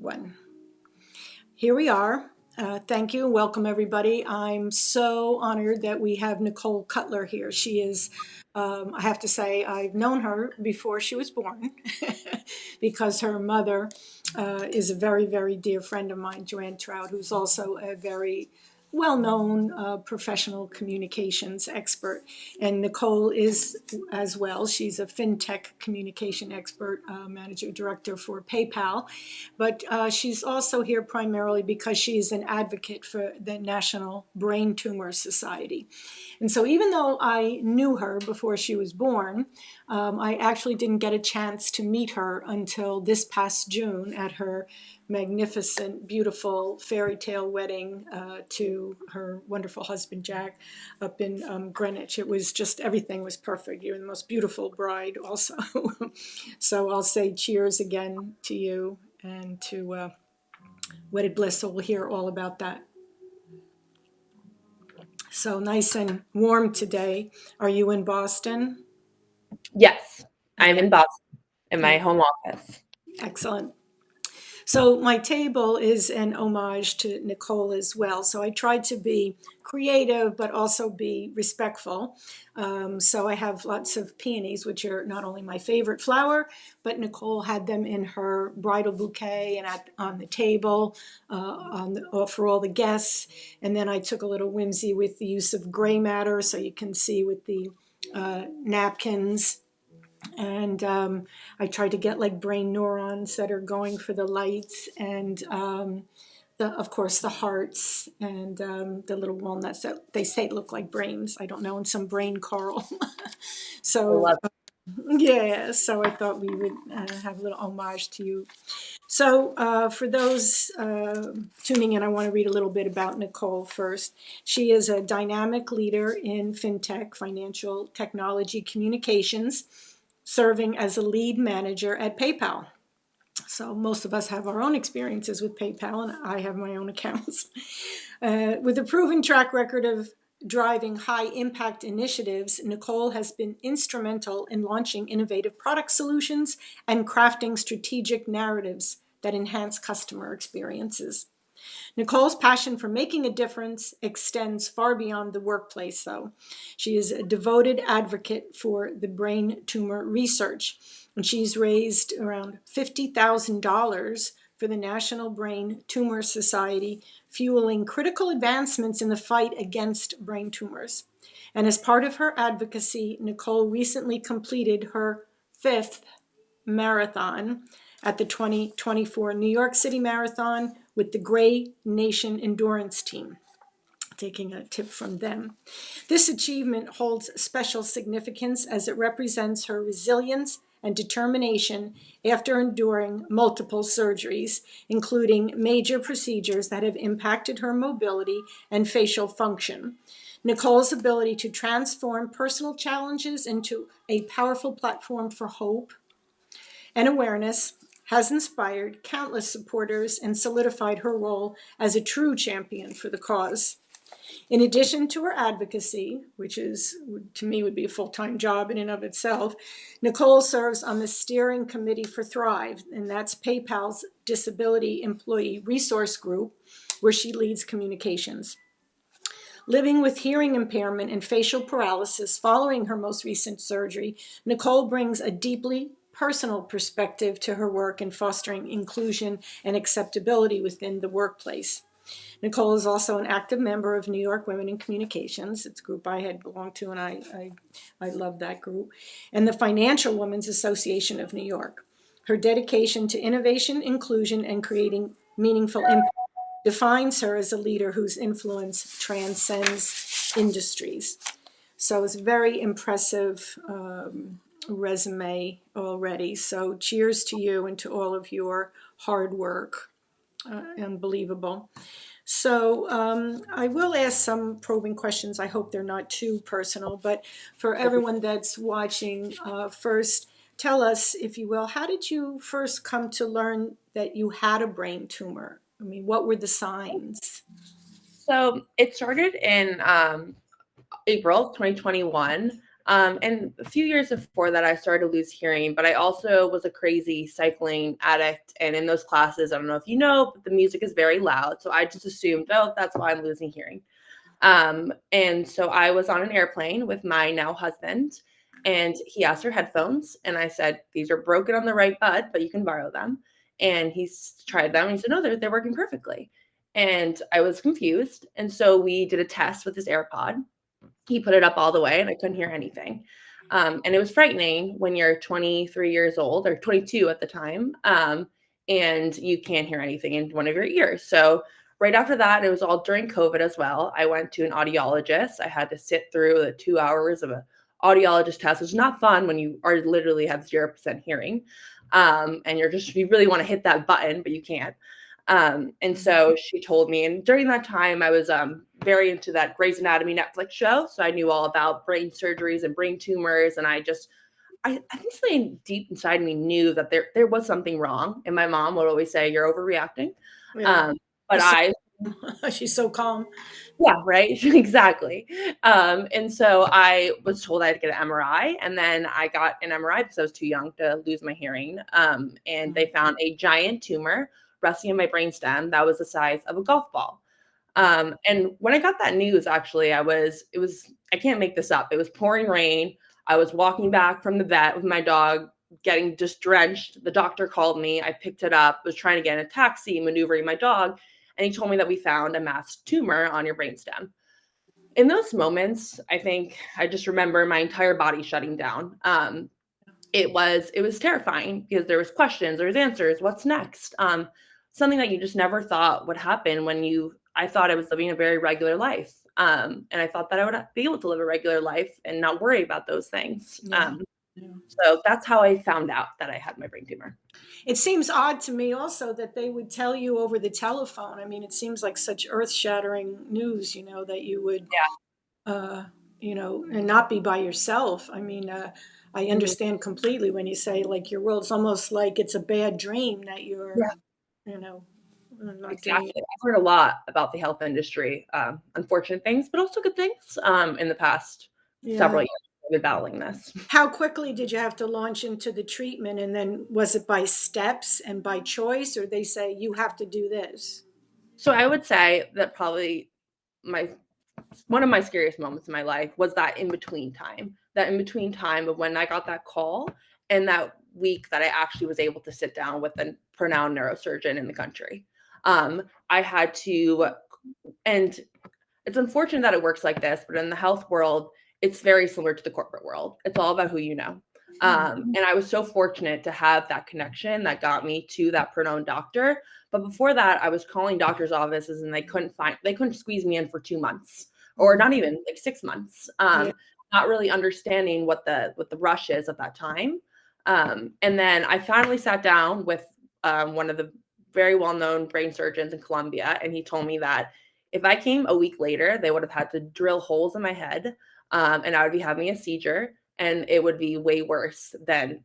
one. Here we are. Thank you and welcome everybody. I'm so honored that we have Nicole Cutler here. She is, I have to say, I've known her before she was born because her mother is a very, very dear friend of mine, Joanne Trout, who's also a very well-known professional communications expert. And Nicole is as well. She's a fintech communication expert, manager director for PayPal. But she's also here primarily because she's an advocate for the National Brain Tumor Society. And so even though I knew her before she was born, I actually didn't get a chance to meet her until this past June at her magnificent, beautiful fairy tale wedding to her wonderful husband, Jack, up in Greenwich. It was just, everything was perfect. You're the most beautiful bride also. So I'll say cheers again to you and to Wedded Bliss. So we'll hear all about that. So nice and warm today. Are you in Boston? Yes, I'm in Boston in my home office. Excellent. So my table is an homage to Nicole as well. So I tried to be creative, but also be respectful. So I have lots of peonies, which are not only my favorite flower, but Nicole had them in her bridal bouquet and on the table for all the guests. And then I took a little whimsy with the use of gray matter, so you can see with the napkins. And I tried to get like brain neurons that are going for the lights, and of course the hearts and the little walnuts that they say look like brains. I don't know, and some brain coral. So yeah, so I thought we would have a little homage to you. So for those tuning in, I want to read a little bit about Nicole first. She is a dynamic leader in fintech, financial technology communications, serving as a lead manager at PayPal. So most of us have our own experiences with PayPal, and I have my own accounts. With a proven track record of driving high impact initiatives, Nicole has been instrumental in launching innovative product solutions and crafting strategic narratives that enhance customer experiences. Nicole's passion for making a difference extends far beyond the workplace, though. She is a devoted advocate for the brain tumor research, and she's raised around $50,000 for the National Brain Tumor Society, fueling critical advancements in the fight against brain tumors. And as part of her advocacy, Nicole recently completed her 5th marathon at the 2024 New York City Marathon with the Gray Nation Endurance Team, taking a tip from them. This achievement holds special significance as it represents her resilience and determination after enduring multiple surgeries, including major procedures that have impacted her mobility and facial function. Nicole's ability to transform personal challenges into a powerful platform for hope and awareness has inspired countless supporters and solidified her role as a true champion for the cause. In addition to her advocacy, which is, to me, would be a full-time job in and of itself, Nicole serves on the steering committee for Thrive, and that's PayPal's Disability Employee Resource Group, where she leads communications. Living with hearing impairment and facial paralysis following her most recent surgery, Nicole brings a deeply personal perspective to her work in fostering inclusion and acceptability within the workplace. Nicole is also an active member of New York Women in Communications. It's a group I had belonged to, and I love that group, and the Financial Women's Association of New York. Her dedication to innovation, inclusion, and creating meaningful impact defines her as a leader whose influence transcends industries. So it's a very impressive resume already. So cheers to you and to all of your hard work. Unbelievable. So I will ask some probing questions. I hope they're not too personal, but for everyone that's watching, first, tell us, if you will, how did you first come to learn that you had a brain tumor? I mean, what were the signs? So it started in April 2021. And a few years before that, I started to lose hearing, but I also was a crazy cycling addict. And in those classes, I don't know if you know, but the music is very loud. So I just assumed, oh, that's why I'm losing hearing. And so I was on an airplane with my now husband, and he asked for headphones. And I said, these are broken on the right bud, but you can borrow them. And he's tried them. And he said, no, they're working perfectly. And I was confused. And so we did a test with his AirPod. He put it up all the way and I couldn't hear anything. And it was frightening when you're 23 years old or 22 at the time, and you can't hear anything in one of your ears. So right after that, it was all during COVID as well. I went to an audiologist. I had to sit through the 2 hours of an audiologist test, which is not fun when you are literally have 0% hearing. And you really want to hit that button, but you can't. And so she told me, and during that time, I was very into that Grey's Anatomy Netflix show. So I knew all about brain surgeries and brain tumors. And I think something deep inside me knew that there was something wrong. And my mom would always say, you're overreacting. Yeah. But She's so, I she's so calm. Yeah, right. Exactly. And so I was told I had to get an MRI, and then I got an MRI because I was too young to lose my hearing. And they found a giant tumor resting in my brainstem that was the size of a golf ball. And when I got that news, actually, I can't make this up. It was pouring rain. I was walking back from the vet with my dog, getting just drenched. The doctor called me. I picked it up, was trying to get in a taxi, maneuvering my dog, and he told me that we found a mass tumor on your brainstem. In those moments, I think I just remember my entire body shutting down. It was terrifying because there was questions, there was answers, what's next? Something that you just never thought would happen I thought I was living a very regular life. And I thought that I would be able to live a regular life and not worry about those things. Yeah. Yeah. So that's how I found out that I had my brain tumor. It seems odd to me also that they would tell you over the telephone. I mean, it seems like such earth-shattering news, that you would, uh, and not be by yourself. I mean, I Mhm. understand completely when you say like your world's almost like it's a bad dream that Yeah, you're, you know, not doing it. exactly. I've heard a lot about the health industry, unfortunate things, but also good things in the past several Yeah. years. I've been battling this. How quickly did you have to launch into the treatment? And then was it by steps and by choice, or they say you have to do this? So I would say that probably my one of my scariest moments in my life was that in between time of when I got that call and that week that I actually was able to sit down with a renowned neurosurgeon in the country. I had to, and it's unfortunate that it works like this, but in the health world, it's very similar to the corporate world. It's all about who you know. And I was so fortunate to have that connection that got me to that renowned doctor. But before that, I was calling doctors' offices and they couldn't squeeze me in for 2 months or not even like 6 months. Yeah. Not really understanding what the rush is at that time. And then I finally sat down with one of the very well-known brain surgeons in Colombia, and he told me that if I came a week later, they would have had to drill holes in my head, and I would be having a seizure, and it would be way worse than.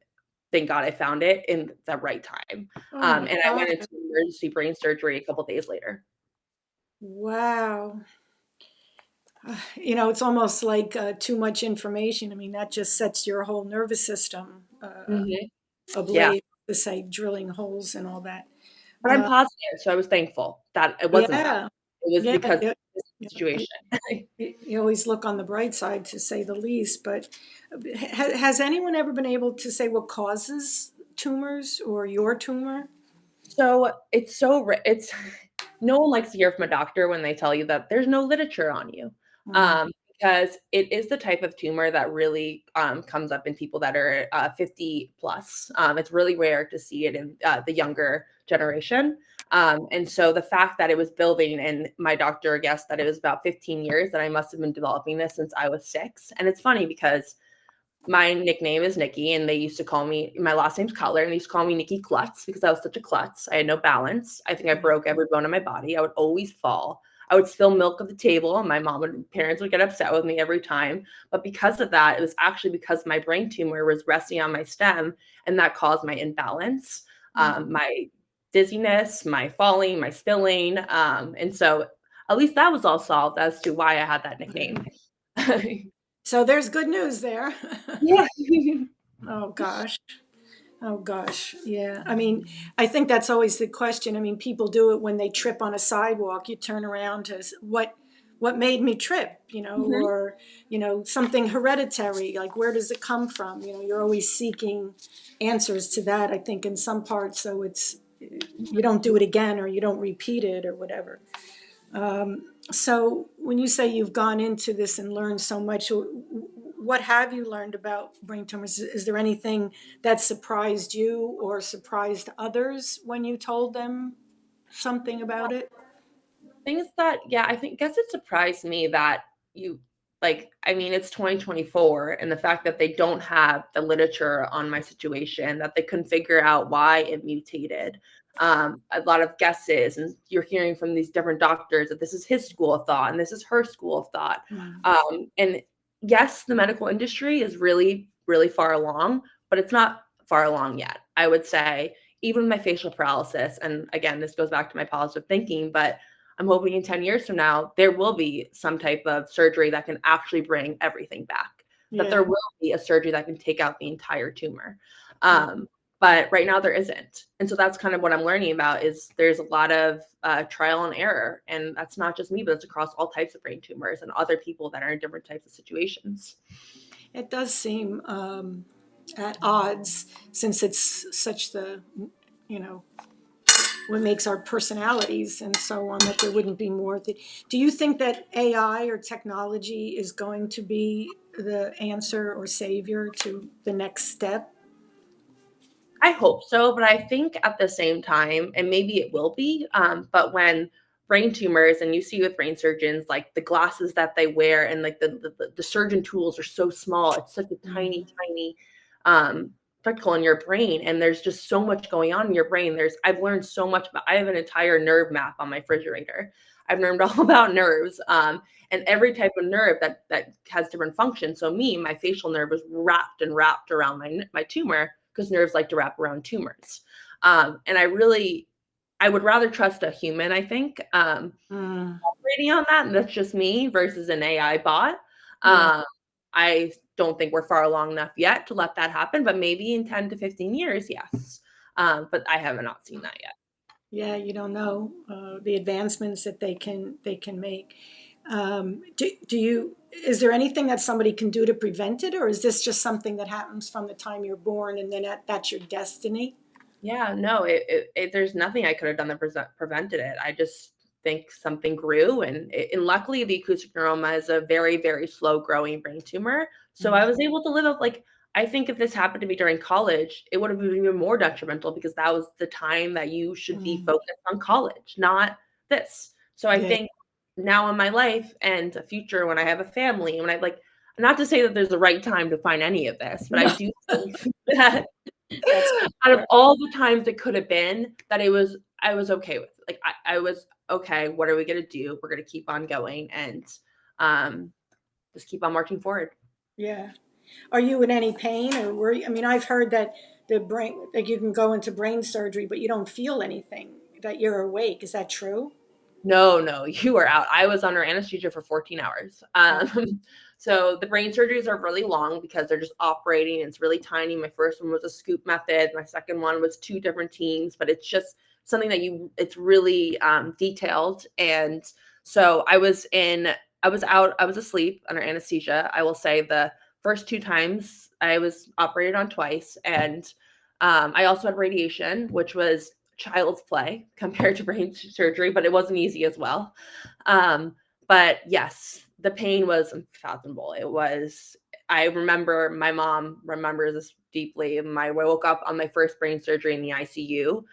Thank God I found it in the right time. Oh my And I God. went into emergency brain surgery a couple days later. Wow. It's almost like too much information. I mean, that just sets your whole nervous system Mhm. Yeah, ablaze, to say drilling holes and all that. but I'm positive, so I was thankful that it wasn't that. Yeah. It was Yeah. because of Yeah. this Yeah. situation. You always look on the bright side, to say the least. But has anyone ever been able to say what causes tumors or your tumor? So it's no one likes to hear from a doctor when they tell you that there's no literature on you, Mm. because it is the type of tumor that really comes up in people that are 50 plus. It's really rare to see it in the younger generation. And so the fact that it was building, and my doctor guessed that it was about 15 years that I must have been developing this since I was 6. And it's funny because my nickname is Nikki, and they used to call me, my last name's Cutler, and they used to call me Nikki Klutz because I was such a klutz. I had no balance. I think I broke every bone in my body. I would always fall. I would spill milk at the table, and my parents would get upset with me every time. But because of that, it was actually because my brain tumor was resting on my stem, and that caused my imbalance, my dizziness, my falling, my spilling. And so at least that was all solved as to why I had that nickname. So there's good news there. Yeah. Oh gosh. Oh gosh. Yeah. I mean, I think that's always the question. I mean, people do it when they trip on a sidewalk. You turn around to what made me trip, Mhm. or, something hereditary, like where does it come from? You're always seeking answers to that, I think, in some parts. So you don't do it again or you don't repeat it or whatever. So when you say you've gone into this and learned so much, what have you learned about brain tumors? Is there anything that surprised you or surprised others when you told them something about it? Things that, yeah, I think guess it surprised me that you like, I mean, it's 2024, and the fact that they don't have the literature on my situation, that they couldn't figure out why it mutated. A lot of guesses, and you're hearing from these different doctors that this is his school of thought and this is her school of thought. Mm. And yes, the medical industry is really, really far along, but it's not far along yet. I would say, even my facial paralysis, and again, this goes back to my positive thinking, but I'm hoping in 10 years from now, there will be some type of surgery that can actually bring everything back, that there Yeah, will be a surgery that can take out the entire tumor. yeah, Um, but right now there isn't. And so that's kind of what I'm learning about is there's a lot of trial and error. And that's not just me, but it's across all types of brain tumors and other people that are in different types of situations. it does seem at odds, since it's such you know, what makes our personalities and so on, that there wouldn't be more. Do you think that AI or technology is going to be the answer or savior to the next step? I hope so, but I think at the same time, and maybe it will be, but when brain tumors and you see with brain surgeons, like the glasses that they wear and like the surgeon tools are so small, it's such a tiny, Mm. tiny particle in your brain, and there's just so much going on in your brain. I've learned so much about. I have an entire nerve map on my refrigerator. I've learned all about nerves, and every type of nerve that has different functions. So me, my facial nerve was wrapped around my tumor because nerves like to wrap around tumors. And I would rather trust a human, I think, Mm. operating on that. And that's just me versus an AI bot. Yeah, Um, I don't think we're far along enough yet to let that happen, but maybe in 10 to 15 years, yes. But I have not seen that yet. yeah, you don't know the advancements that they can make. Do you? Is there anything that somebody can do to prevent it, or is this just something that happens from the time you're born and then that's your destiny? Yeah, no, there's nothing I could have done that prevented it. I just think something grew, and luckily the acoustic neuroma is a very, very slow growing brain tumor. So I Mm. was able to live up like I think if this happened to me during college, it would have been even more detrimental because that was the time that you should be Mm. focused on college, not this. So I Yeah. think now in my life and a future when I have a family, and when I like not to say that there's the right time to find any of this, but I No, do think that that's out of right. all the times it could have been that I was okay with. Like I was okay, what are we gonna do? We're gonna keep on going and um just keep on marching forward. Yeah. Are you in any pain or worry? I mean, I've heard that the brain, like you can go into brain surgery, but you don't feel anything, that you're awake. Is that true? No, no, you are out. I was under anesthesia for 14 hours. Oh, So the brain surgeries are really long because they're just operating. It's really tiny. My first one was a scoop method. My second one was two different teams, but it's just something that it's really detailed. And so I was out, I was asleep under anesthesia. I will say the first two times I was operated on twice. And I also had radiation, which was child's play compared to brain surgery, but it wasn't easy as well. Um, but yes, the pain was unfathomable. I remember my mom remembers this deeply. I woke up on my first brain surgery in the ICU.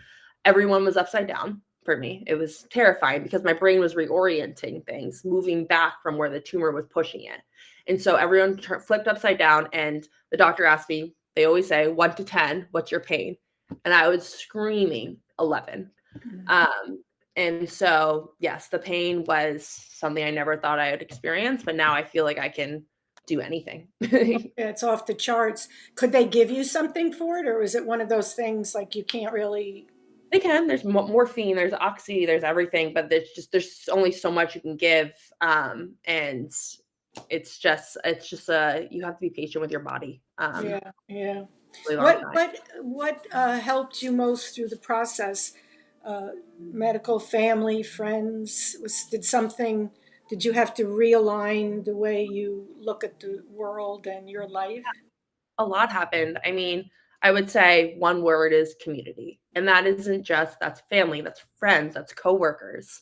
Everyone was upside down for me. It was terrifying because my brain was reorienting things, moving back from where the tumor was pushing it. And so everyone flipped upside down, and the doctor asked me, they always say 1 to 10, what's your pain? And I was screaming 11. Um, and so, yes, the pain was something I never thought I would experience, but now I feel like I can do anything. yeah, it's off the charts. Could they give you something for it, or is it one of those things like you can't really? They can. There's morphine, there's oxy, there's everything, but there's only so much you can give. And it's just you have to be patient with your body. Yeah, yeah. Really long What time. what what helped you most through the process? Medical, family, friends? Did you have to realign the way you look at the world and your life? A lot happened. I mean, I would say one word is community. And that isn't just that's family, that's friends, that's coworkers.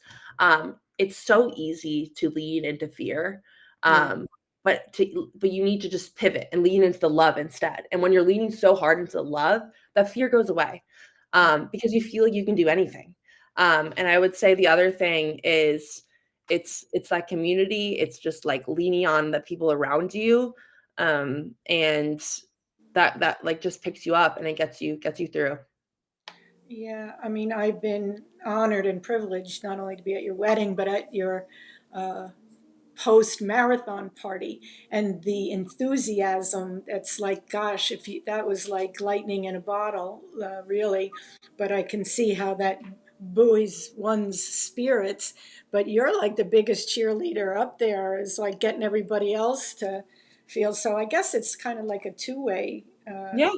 It's so easy to lean into fear. Yeah. But you need to just pivot and lean into the love instead. And when you're leaning so hard into the love, that fear goes away. Because you feel like you can do anything. And I would say the other thing is it's that community. It's just like leaning on the people around you. And that like just picks you up and it gets you through. Yeah, I mean, I've been honored and privileged not only to be at your wedding, but at your uh, post marathon party and the enthusiasm. That's like, gosh, if you, that was like lightning in a bottle, really. But I can see how that buoys one's spirits. But you're like the biggest cheerleader up there, is like getting everybody else to feel. So I guess it's kind of like a two-way. Yeah.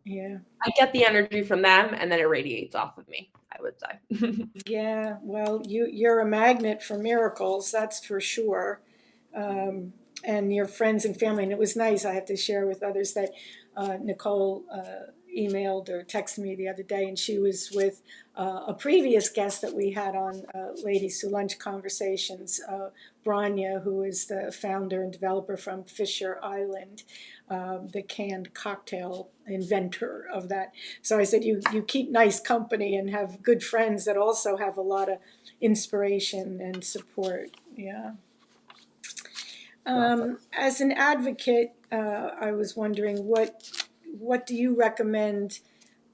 Yeah. I get the energy from them and then it radiates off of me, I would say. Yeah, well, you're a magnet for miracles, that's for sure. Um, and your friends and family, and it was nice. I have to share with others that Nicole emailed or texted me the other day, and she was with a previous guest that we had on Ladies Who Lunch Conversations, Branya, who is the founder and developer from Fisher Island, the canned cocktail inventor of that. So I said, you keep nice company and have good friends that also have a lot of inspiration and support. Yeah. Awesome. As an advocate, I was wondering what do you recommend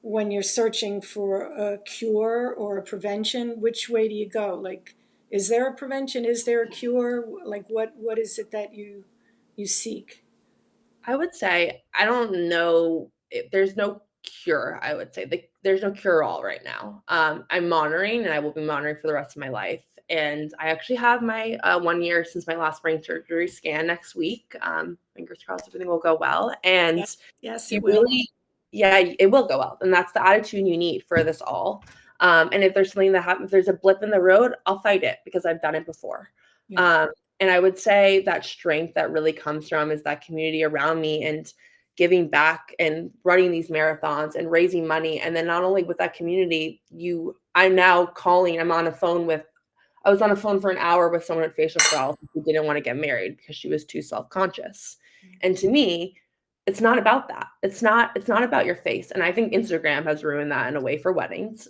when you're searching for a cure or a prevention? Which way do you go? Like, is there a prevention? Is there a cure? Like, what is it that you seek? I would say I don't know if there's no cure. I would say there's no cure all right now. I'm monitoring, and I will be monitoring for the rest of my life. And I actually have my 1 year since my last brain surgery scan next week. Fingers crossed, everything will go well. And Yes, yes, you it will. really, yeah, it will go well. And that's the attitude you need for this all. And if there's something that happens, if there's a blip in the road, I'll fight it because I've done it before. Yeah. Um, and I would say that strength that really comes from is that community around me and giving back and running these marathons and raising money. And then not only with that community, I'm now calling, I was on a phone for an hour with someone at facial paralysis who didn't want to get married because she was too self-conscious. And to me, it's not about that. It's not about your face. And I think Instagram has ruined that in a way for weddings.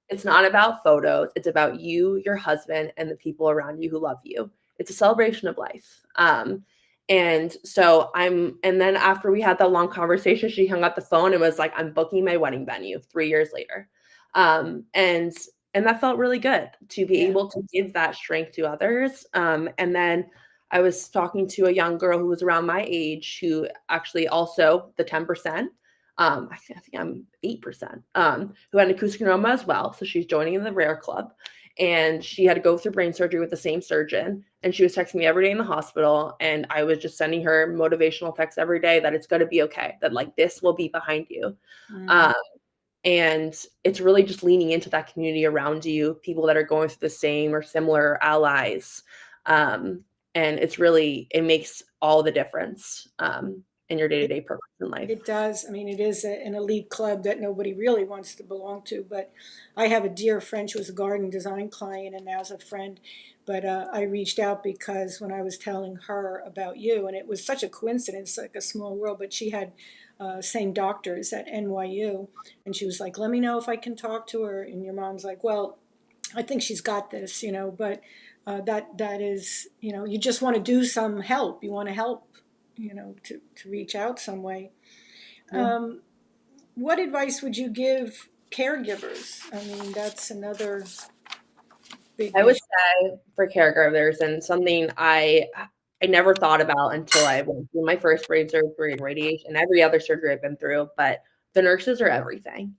It's not about photos. It's about you, your husband, and the people around you who love you. It's a celebration of life. And then after we had that long conversation, she hung up the phone and was like, I'm booking my wedding venue 3 years later. Um, and and that felt really good to be Yeah. able to give that strength to others. And then I was talking to a young girl who was around my age who actually also the 10%. I think I'm 8%, who had an acoustic neuroma as well. So she's joining in the rare club. And she had to go through brain surgery with the same surgeon. And she was texting me every day in the hospital. And I was just sending her motivational texts every day that it's going to be okay, that like this will be behind you. Mm. Um, and it's really just leaning into that community around you, people that are going through the same or similar allies. Um, and it makes all the difference in your day-to-day purpose in life. It does. I mean, it is an elite club that nobody really wants to belong to. But I have a dear friend who was a garden design client and now's a friend. But I reached out because when I was telling her about you, and it was such a coincidence, like a small world, but she had same doctors at NYU. And she was like, let me know if I can talk to her. And your mom's like, well, I think she's got this, but that is, you just want to do some help. You want to help, to reach out some way. Yeah. What advice would you give caregivers? I mean, that's another big I would issue. say for caregivers, and something I never thought about until I went through my first brain surgery and radiation, every other surgery I've been through, but the nurses are everything,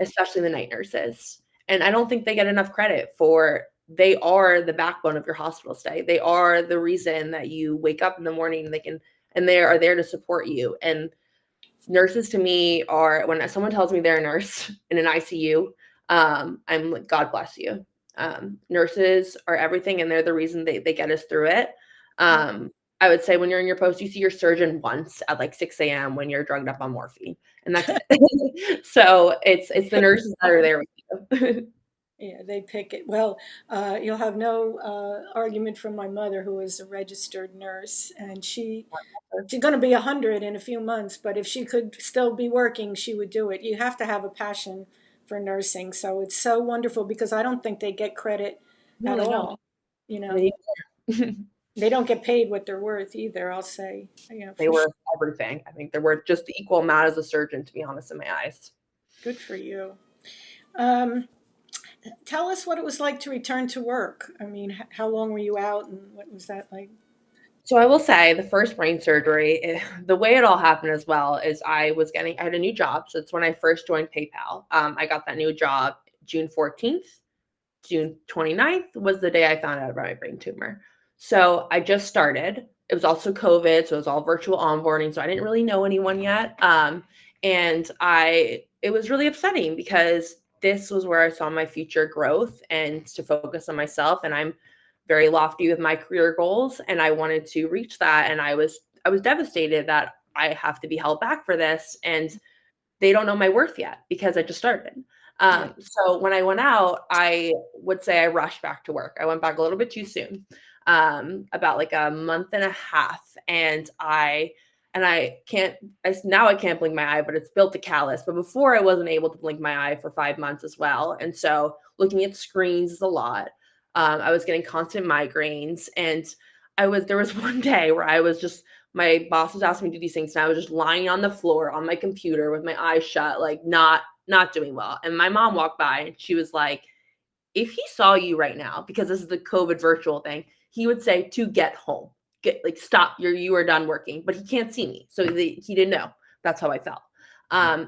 especially the night nurses. And I don't think they get enough credit for they are the backbone of your hospital stay. They are the reason that you wake up in the morning and they are there to support you. And nurses to me are, when someone tells me they're a nurse in an ICU, I'm like, God bless you. Nurses are everything, and they're the reason they get us through it. I would say when you're in your post, you see your surgeon once at like 6 a.m. when you're drugged up on morphine, and that's it. So it's the nurses that are there with you. Yeah, they pick it. Well, you'll have no argument from my mother, who is a registered nurse, and she's going to be 100 in a few months. But if she could still be working, she would do it. You have to have a passion for nursing, so it's so wonderful because I don't think they get credit No, at they don't. all. You know, They, they don't get paid what they're worth either. I'll say, they for were sure. everything. I think they were just the equal amount as a surgeon, to be honest, in my eyes. Good for you. Um, Tell us what it was like to return to work. I mean, how long were you out, and what was that like? So I will say the first brain surgery, the way it all happened as well is I had a new job. So it's when I first joined PayPal. I got that new job June 14th. June 29th was the day I found out about my brain tumor. So I just started. It was also COVID, so it was all virtual onboarding. So I didn't really know anyone yet. And it was really upsetting because this was where I saw my future growth and to focus on myself. And I'm very lofty with my career goals, and I wanted to reach that. And I was devastated that I have to be held back for this, and they don't know my worth yet because I just started. Yeah. So when I went out, I would say I rushed back to work. I went back a little bit too soon, about like a month and a half, and now I can't blink my eye, but it's built a callus. But before I wasn't able to blink my eye for 5 months as well, and so looking at screens is a lot. I was getting constant migraines, and there was one day where I was just my boss was asking me to do these things, and I was just lying on the floor on my computer with my eyes shut, like not doing well. And my mom walked by and she was like, if he saw you right now, because this is the COVID virtual thing, he would say to get home. Get like stop, you are done working, but he can't see me. So he didn't know. That's how I felt.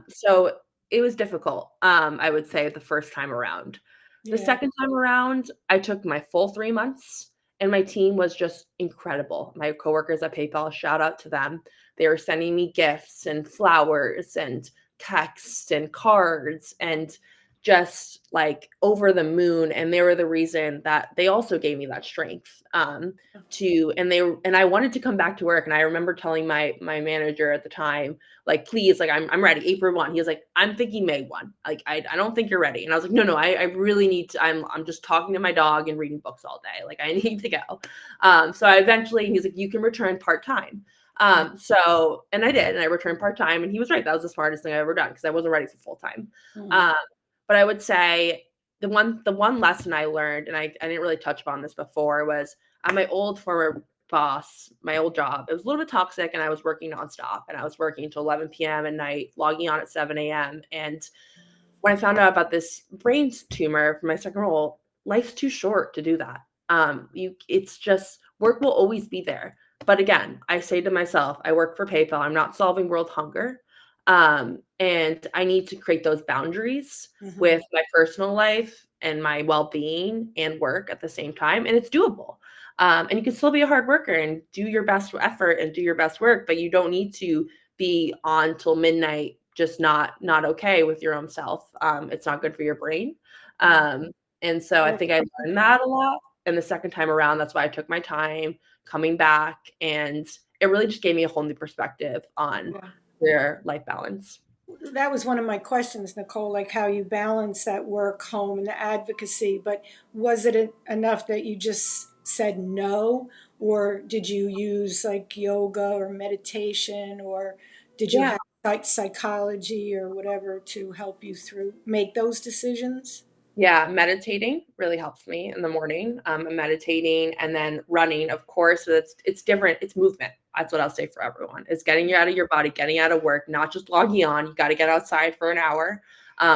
So it was difficult, I would say, the first time around. The Yeah. second time around, I took my full 3 months, and my team was just incredible. My coworkers at PayPal, shout out to them. They were sending me gifts and flowers and texts and cards and just like over the moon. And they were the reason that they also gave me that strength, and I wanted to come back to work. And I remember telling my manager at the time, like, please, like, I'm ready. April 1. He was like, I'm thinking May 1. Like, I don't think you're ready. And I was like, no, I really need to. I'm just talking to my dog and reading books all day. Like, I need to go. So I eventually, he's like, you can return part-time. And I did, and I returned part-time, and he was right. That was the smartest thing I ever done because I wasn't ready for full-time. Mm. Um, but I would say the one lesson I learned, and I didn't really touch upon this before, was at my old former boss, my old job, it was a little bit toxic, and I was working nonstop, and I was working until 11 p.m. at night, logging on at 7 a.m. And when I found out about this brain tumor for my second role, life's too short to do that. It's just work will always be there. But again, I say to myself, I work for PayPal. I'm not solving world hunger. And I need to create those boundaries Mhm. with my personal life and my well-being and work at the same time. And it's doable. And you can still be a hard worker and do your best effort and do your best work, but you don't need to be on till midnight, just not okay with your own self. It's not good for your brain. Yeah. And so I Well, think I learned yeah. that a lot. And the second time around, that's why I took my time coming back. And it really just gave me a whole new perspective on Yeah. their life balance. That was one of my questions, Nicole, like how you balance that work, home, and the advocacy. But was it enough that you just said no? Or did you use like yoga or meditation? Or did you Yeah. have psychology or whatever to help you through make those decisions? Yeah, meditating really helps me in the morning. Meditating and then running, of course. So it's different. It's movement. That's what I'll say for everyone. It's getting you out of your body, getting out of work, not just logging on. You got to get outside for an hour,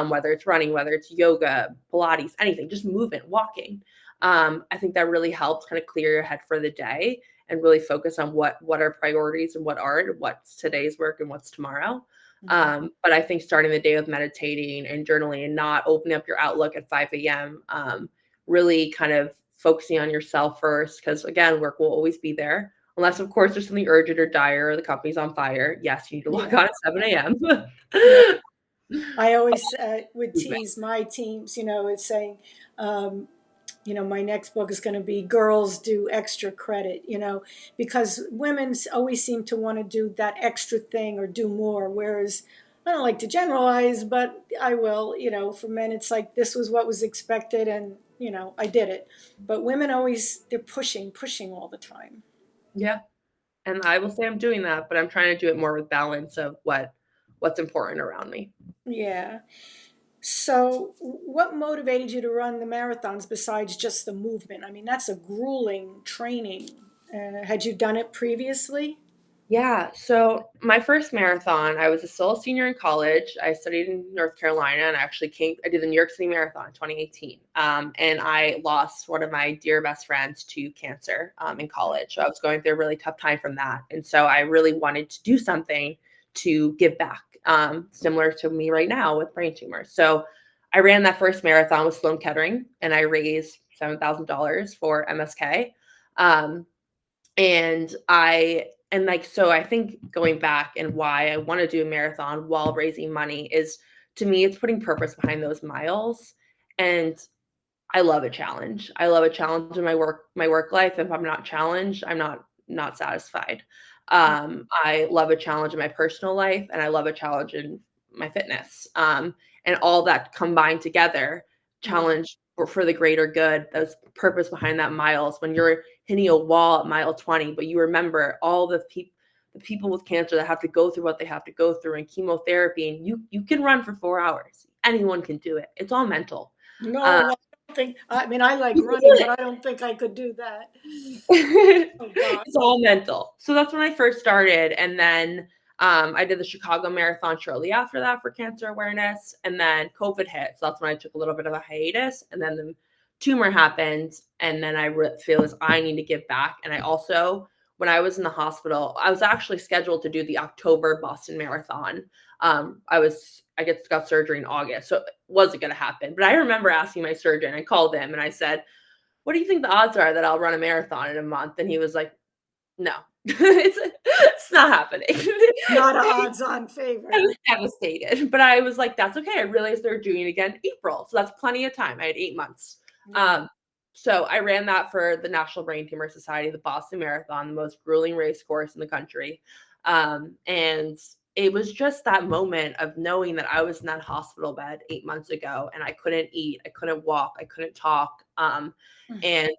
whether it's running, whether it's yoga, Pilates, anything, just movement, walking. I think that really helps kind of clear your head for the day and really focus on what are priorities and what aren't, what's today's work and what's tomorrow. Mhm. But I think starting the day with meditating and journaling and not opening up your Outlook at 5 a.m. really kind of focusing on yourself first, because again, work will always be there. Unless, of course, there's something urgent or dire or the company's on fire. Yes, you need to log Yeah. on at 7 a.m. Yeah. I always would tease my teams, it's saying, um, my next book is going to be Girls Do Extra Credit, because women always seem to want to do that extra thing or do more, whereas I don't like to generalize, but I will, for men, it's like this was what was expected and, I did it. But women always, they're pushing all the time. Yeah. And I will say I'm doing that, but I'm trying to do it more with balance of what's important around me. Yeah. So, what motivated you to run the marathons besides just the movement? I mean, that's a grueling training. Had you done it previously? Yeah. So my first marathon, I was still a senior in college. I studied in North Carolina and I did the New York City Marathon in 2018. And I lost one of my dear best friends to cancer in college. So I was going through a really tough time from that. And so I really wanted to do something to give back, similar to me right now with brain tumors. So I ran that first marathon with Sloan Kettering and I raised $7,000 for MSK. Um, so I think going back and why I want to do a marathon while raising money is, to me, it's putting purpose behind those miles. And I love a challenge. I love a challenge in my work life. If I'm not challenged, I'm not satisfied. I love a challenge in my personal life, and I love a challenge in my fitness. And all that combined together, Yeah. challenge for the greater good. Those purpose behind that miles. When you're hitting a wall at mile 20, but you remember all the people with cancer that have to go through what they have to go through and chemotherapy, and you can run for 4 hours. Anyone can do it. It's all mental. Uh, No, I don't think, I mean, I like you can running, do but I don't think I could do that. it. Oh, God. It's all mental. So that's when I first started. And then I did the Chicago Marathon shortly after that for cancer awareness. And then COVID hit. So that's when I took a little bit of a hiatus. And then the tumor happened. And then I feel as I need to give back. And I also, when I was in the hospital, I was actually scheduled to do the October Boston Marathon. Got surgery in August, so it wasn't going to happen. But I remember asking my surgeon, I called him and I said, what do you think the odds are that I'll run a marathon in a month? And he was like, no, it's not happening. Not a odds-on I favorite. was devastated, but I was like, that's okay. I realized they're doing it again in April. So that's plenty of time. I had 8 months. Yeah. Um, so I ran that for the National Brain Tumor Society, the Boston Marathon, the most grueling race course in the country. And it was just that moment of knowing that I was in that hospital bed 8 months ago and I couldn't eat, I couldn't walk, I couldn't talk. And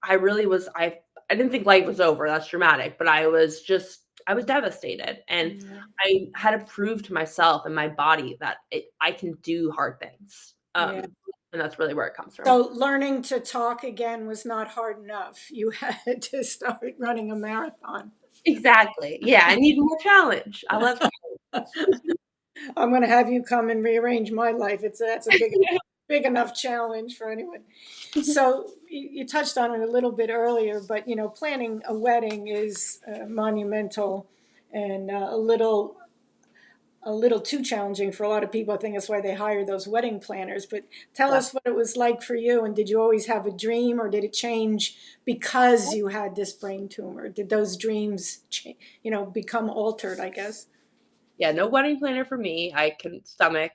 I really was, I didn't think life was over. That's dramatic, but I was devastated. And Yeah. I had to prove to myself and my body that I can do hard things. Yeah. And that's really where it comes from. So learning to talk again was not hard enough. You had to start running a marathon. Exactly. Yeah, I need more challenge. I love I'm going to have you come and rearrange my life. That's a big enough challenge for anyone. So you touched on it a little bit earlier, but planning a wedding is monumental and a little too challenging for a lot of people. I think that's why they hire those wedding planners. But tell Yeah. us what it was like for you, and did you always have a dream, or did it change because you had this brain tumor? Did those dreams, become altered? I guess. Yeah, no wedding planner for me. I couldn't stomach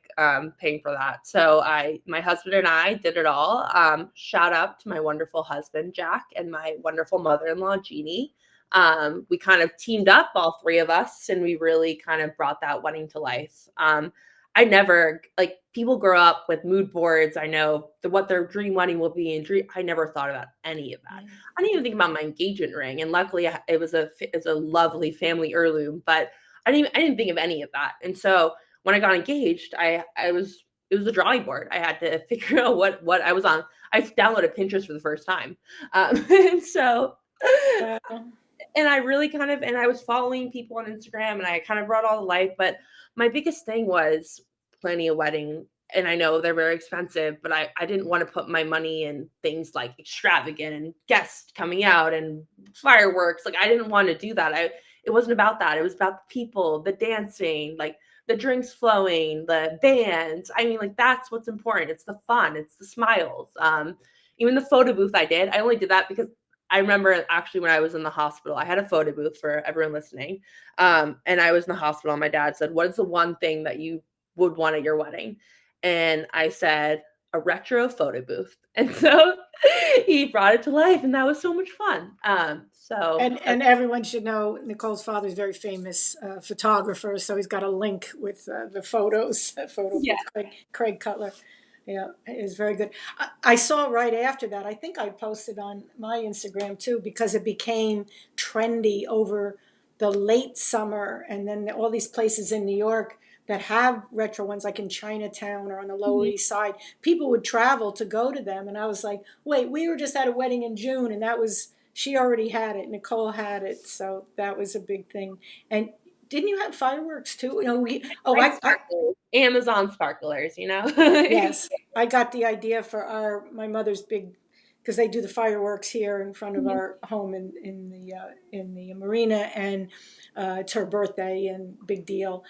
paying for that. So my husband and I did it all. Shout out to my wonderful husband Jack and my wonderful mother-in-law Jeannie. We kind of teamed up, all three of us, and we really kind of brought that wedding to life. I never, like, people grow up with mood boards. I know what their dream wedding will be, and I never thought about any of that. I didn't even think about my engagement ring, and luckily it's a lovely family heirloom, but I didn't think of any of that. And so when I got engaged, it was a drawing board. I had to figure out what I was on. I downloaded Pinterest for the first time. And so Wow. and I really and I was following people on Instagram and I kind of brought all the life, but my biggest thing was planning a wedding. And I know they're very expensive, but I didn't want to put my money in things like extravagant and guests coming out and fireworks. Like, I didn't want to do that. It wasn't about that. It was about the people, the dancing, like the drinks flowing, the bands. I mean, like, that's what's important. It's the fun, it's the smiles. even the photo booth I only did that because I remember actually when I was in the hospital, I had a photo booth for everyone listening. And I was in the hospital and my dad said, what is the one thing that you would want at your wedding? And I said, a retro photo booth. And so he brought it to life and that was so much fun. And everyone should know Nicole's father is a very famous photographer, so he's got a link with the photos, photo Yeah. with Craig Cutler. Yeah, it is very good. I saw right after that, I think I posted on my Instagram too, because it became trendy over the late summer, and then all these places in New York that have retro ones, like in Chinatown or on the Lower East Side, people would travel to go to them. And I was like, wait, we were just at a wedding in June, and that was, she already had it. Nicole had it, so that was a big thing. And didn't you have fireworks too? You know, Like sparklers, Amazon sparklers, yes, I got the idea for my mother's big, because they do the fireworks here in front of our home in the marina, and it's her birthday and big deal.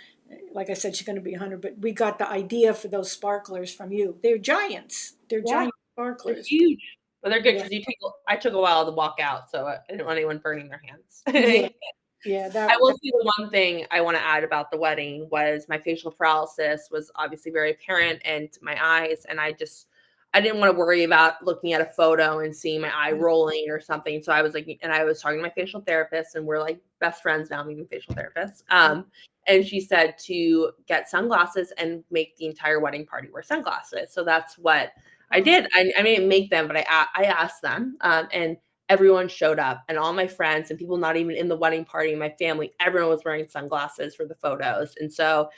Like I said, she's going to be 100, but we got the idea for those sparklers from you. They're giants. They're Yeah, giant they're sparklers. huge. But they're good Yeah, because I took a while to walk out, so I didn't want anyone burning their hands. yeah, yeah. I That will say the one thing I want to add about the wedding was my facial paralysis was obviously very apparent and my eyes, and I didn't want to worry about looking at a photo and seeing my eye rolling or something. So I was like, and I was talking to my facial therapist, and we're like best friends now, me and facial therapist. And she said to get sunglasses and make the entire wedding party wear sunglasses. So that's what I did. I didn't make them, but I asked them, and everyone showed up, and all my friends and people not even in the wedding party, my family, everyone was wearing sunglasses for the photos. And so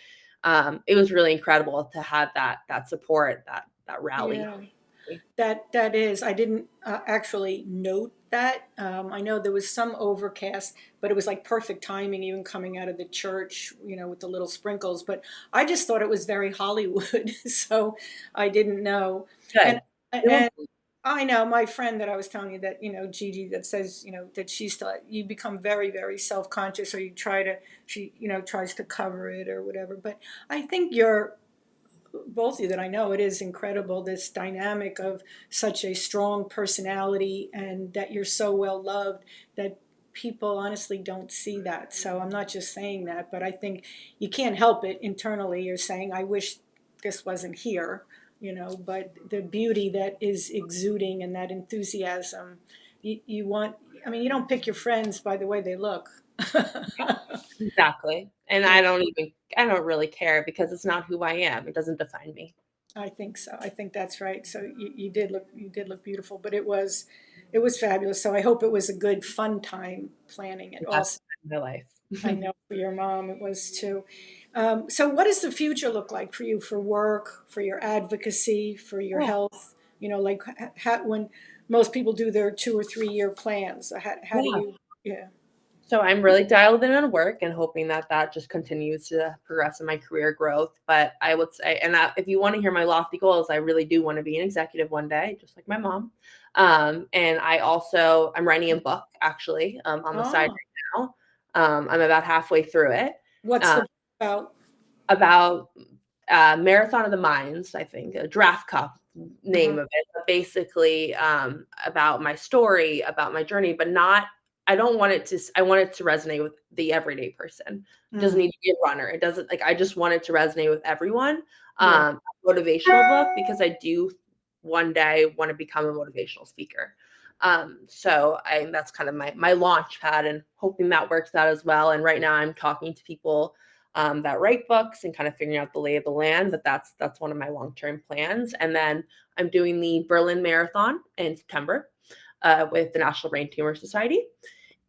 it was really incredible to have that support, that rally. yeah. That is, I didn't actually note that. I know there was some overcast, but it was like perfect timing, even coming out of the church, with the little sprinkles. But I just thought it was very Hollywood, so I didn't know. And Good. and I know my friend that I was telling you that, Gigi, that says, that she's still, you become very, very self-conscious, or she, tries to cover it or whatever. But I think both of you that I know, it is incredible, this dynamic of such a strong personality, and that you're so well loved that people honestly don't see that. So I'm not just saying that, but I think you can't help it internally. You're saying, I wish this wasn't here, but the beauty that is exuding and that enthusiasm, you want, I mean, you don't pick your friends by the way they look. Exactly. And Yeah. I don't really care because it's not who I am. It doesn't define me. I think so. I think that's right. So you did look beautiful, but it was fabulous. So I hope it was a good fun time planning it. The Also, best time of my life. I know for your mom it was too. So what does the future look like for you, for work, for your advocacy, for your Yeah. health? Like when most people do their 2 or 3 year plans. How do Yeah. you? Yeah. So I'm really dialed in on work and hoping that just continues to progress in my career growth. But I would say, and if you want to hear my lofty goals, I really do want to be an executive one day, just like my mom. And I'm writing a book actually on the side Oh, right now. I'm about halfway through it. what's Uh, the about? about Marathon of the Minds, I think, a draft cup name Uh-huh. of it, but basically about my story, about my journey, but not, I don't want it to, I want it to resonate with the everyday person. It doesn't Mm, need to be a runner. It doesn't, like, I just want it to resonate with everyone. yeah. A motivational book, because I do one day want to become a motivational speaker. That's kind of my launch pad and hoping that works out as well. And right now I'm talking to people that write books and kind of figuring out the lay of the land. But that's one of my long-term plans. And then I'm doing the Berlin Marathon in September with the National Brain Tumor Society.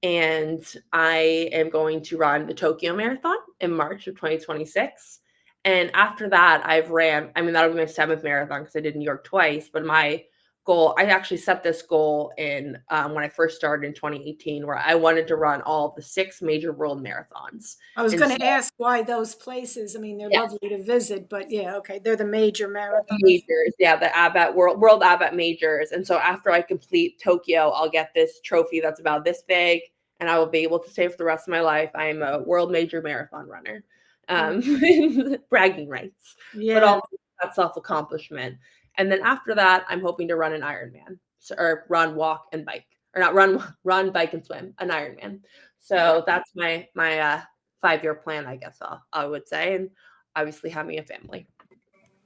And I am going to run the Tokyo Marathon in March of 2026. And after that, that'll be my seventh marathon because I did New York twice. But my goal, I actually set this goal in when I first started in 2018, where I wanted to run all the 6 major world marathons. I was And going so, to ask why those places. I mean, they're yeah, lovely to visit, but yeah, okay, they're the major marathons. majors, yeah, the ABBAT World ABBAT majors. And so after I complete Tokyo, I'll get this trophy that's about this big, and I will be able to say for the rest of my life, I am a world major marathon runner. Mm, Bragging rights, but yeah, also that self accomplishment. And then after that, I'm hoping to run an Ironman. or run, walk, and bike, or not run, bike, and swim, an Ironman. So that's my 5-year plan, I guess I would say, and obviously having a family.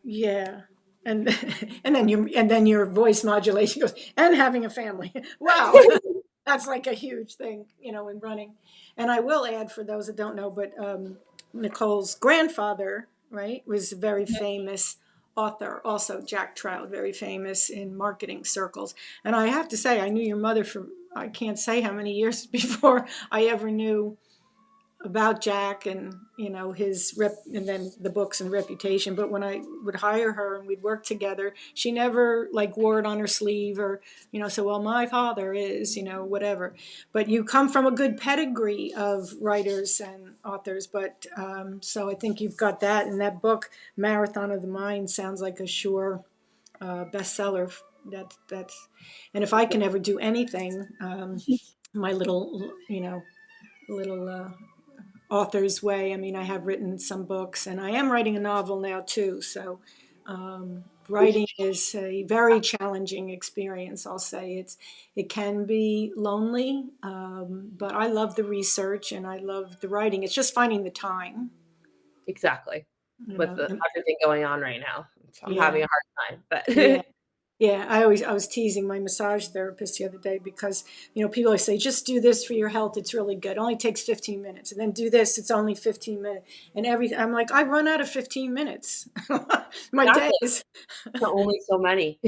Yeah. And and then your voice modulation goes, and having a family. Wow. That's like a huge thing, you know, in running. And I will add, for those that don't know, but Nicole's grandfather, right, was a very famous author, also Jack Trout, very famous in marketing circles. And I have to say, I knew your mother for, I can't say how many years before I ever knew about Jack and, you know, his rep, and then the books and reputation. But when I would hire her and we'd work together, she never like wore it on her sleeve or, you know, so, well, my father is, you know, whatever. But you come from a good pedigree of writers and authors. But so I think you've got that. And that book, Marathon of the Mind, sounds like a sure bestseller. That's, and if I can ever do anything, my little, you know, little author's way. I mean, I have written some books, and I am writing a novel now too. So, writing is a very challenging experience. I'll say it can be lonely, but I love the research and I love the writing. It's just finding the time, Exactly. you With know. And everything going on right now, so I'm having yeah, a hard time. yeah. But Yeah, I was teasing my massage therapist the other day because, you know, people always say, just do this for your health. It's really good. It only takes 15 minutes. And then do this. It's only 15 minutes. And I'm like, I run out of 15 minutes. My day exactly, is, only so many.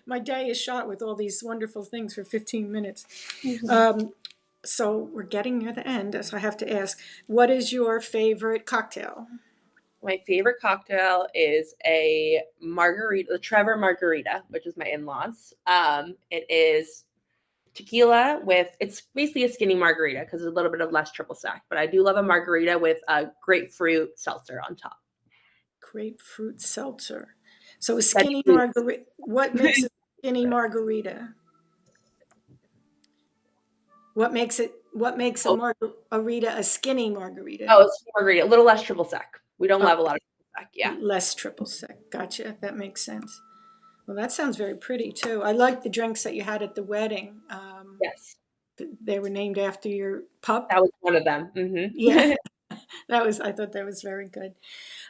my day is shot with all these wonderful things for 15 minutes. So we're getting near the end. So I have to ask, what is your favorite cocktail? My favorite cocktail is a margarita, the Trevor margarita, which is my in-laws. It is tequila with, it's basically a skinny margarita because there's a little bit of less triple sec, but I do love a margarita with a grapefruit seltzer on top. Grapefruit seltzer. So a That's skinny fruit. margarita, what makes a skinny margarita? What makes a Oh, margarita a skinny margarita? oh, it's margarita, a little less triple sec. We don't Oh, have a lot of triple sec. Yeah. less triple sec. Gotcha. That makes sense. Well, that sounds very pretty too. I like the drinks that you had at the wedding. Yes. They were named after your pup. That was one of them. Yeah, I thought that was very good.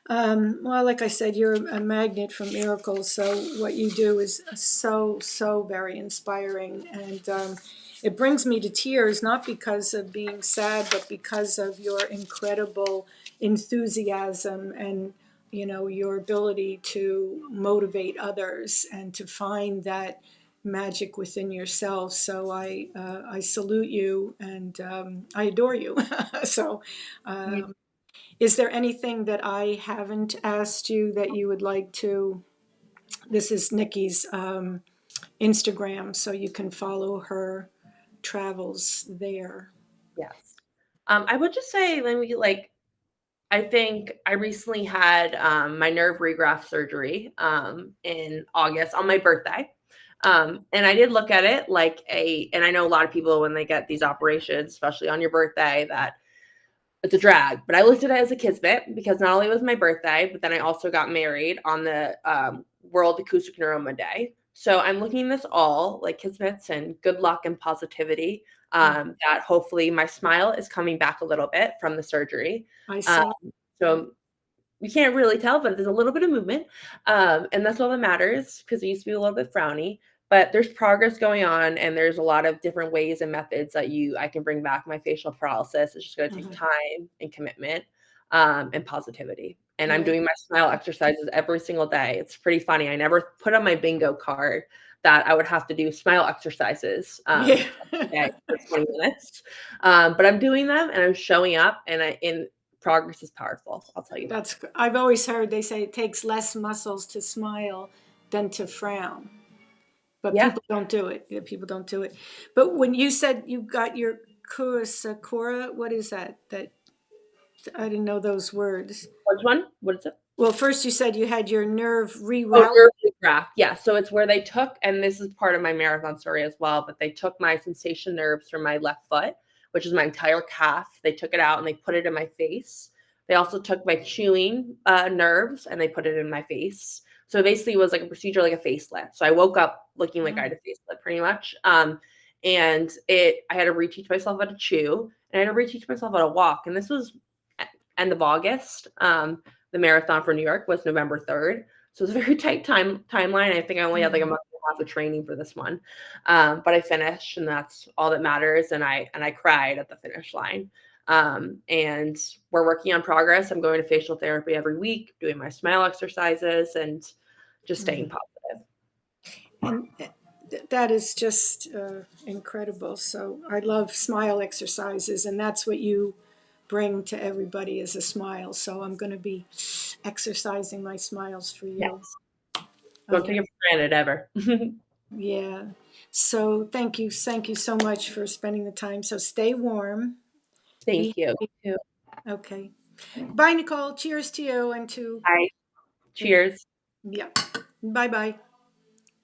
Well, like I said, you're a magnet for miracles. So what you do is so very inspiring, and it brings me to tears, not because of being sad, but because of your incredible enthusiasm and, you know, your ability to motivate others and to find that magic within yourself. So I salute you and I adore you. So. Um, is there anything that I haven't asked you that you would like to? This is Nikki's Instagram, so you can follow her travels there. Yes. I would just say, let me like, I think I recently had my nerve regraft surgery in August on my birthday. And I did look at it like and I know a lot of people when they get these operations, especially on your birthday, that it's a drag. But I looked at it as a kismet because not only was my birthday, but then I also got married on the World Acoustic Neuroma Day. So I'm looking at this all like kismets and good luck and positivity. That hopefully my smile is coming back a little bit from the surgery. I Um, saw. so you can't really tell, but there's a little bit of movement. And that's all that matters because it used to be a little bit frowny. But there's progress going on, and there's a lot of different ways and methods that I can bring back my facial paralysis. It's just going to take Mhm. time and commitment and positivity. And I'm Yeah, doing my smile exercises every single day. It's pretty funny. I never put on my bingo card that I would have to do smile exercises yeah. every day for 20 minutes. But I'm doing them and I'm showing up, and progress is powerful. I'll tell you that. I've always heard they say it takes less muscles to smile than to frown, but Yeah. people don't do it. Yeah, people don't do it. But when you said you got your Kurasakura, what is that? That I didn't know those words. Which one? What is it? Well, first you said you had your nerve Oh, reroute. nerve graft. Yeah. So it's where they took, and this is part of my marathon story as well, but they took my sensation nerves from my left foot, which is my entire calf. They took it out and they put it in my face. They also took my chewing nerves and they put it in my face. So basically it was like a procedure like a facelift. So I woke up looking like I Wow. had a facelift pretty much. And I had to reteach myself how to chew, and I had to reteach myself how to walk. And this was end of August. The marathon for New York was November 3rd. So it was a very tight timeline. I think I only had like a month and a half of training for this one. But I finished, and that's all that matters. And I cried at the finish line. And we're working on progress. I'm going to facial therapy every week, doing my smile exercises, and just staying positive. And that is just incredible. So I love smile exercises, and that's what you bring to everybody is a smile. So I'm going to be exercising my smiles for you. Yes. Don't take Okay. it for granted ever. Yeah. So thank you so much for spending the time. So stay warm. Be Thank you. okay. Bye, Nicole. Cheers to you and to Bye. and Cheers. yeah. Bye bye.